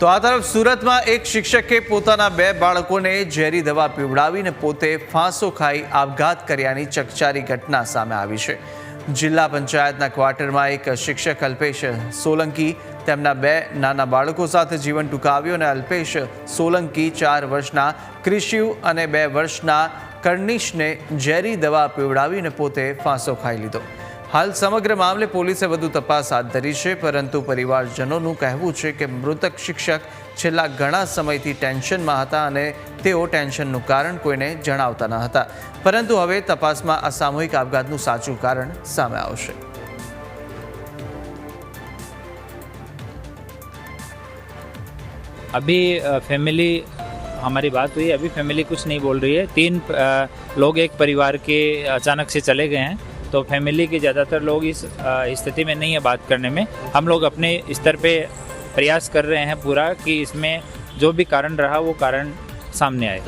તો આ તરફ સુરતમાં એક શિક્ષકે પોતાના બે બાળકોને ઝેરી દવા પીવડાવીને પોતે ફાંસો ખાઈ આપઘાત કર્યાની ચકચારી ઘટના સામે આવી છે। જિલ્લા પંચાયતના ક્વાર્ટરમાં એક શિક્ષક અલ્પેશ સોલંકી તેમના બે નાના બાળકો સાથે જીવન ટૂંકાવ્યું અને અલ્પેશ સોલંકી 4 વર્ષના ક્રિશિવ અને 2 વર્ષના કર્નિશને ઝેરી દવા પીવડાવીને પોતે ફાંસો ખાઈ લીધો। हाल समग्र मामले पुलिस વધુ તપાસ હાથ ધરી છે, પરંતુ પરિવારજનોનું કહેવું છે કે મૃતક શિક્ષક છેલ્લા ઘણા સમયથી ટેન્શનમાં હતા અને તેઓ ટેન્શનનું કારણ કોઈને જણાવતા ન હતા, પરંતુ હવે તપાસમાં આ સામૂહિક આપઘાતનું સાચું કારણ સામે આવશે। अभी फैमिली हमारी बात हुई, अभी फैमिली कुछ नहीं बोल रही है। 3 लोग एक परिवार के अचानक से चले गए हैं, तो फैमिली के ज़्यादातर लोग इस स्थिति में नहीं है बात करने में। हम लोग अपने स्तर पे प्रयास कर रहे हैं पूरा कि इसमें जो भी कारण रहा वो कारण सामने आए।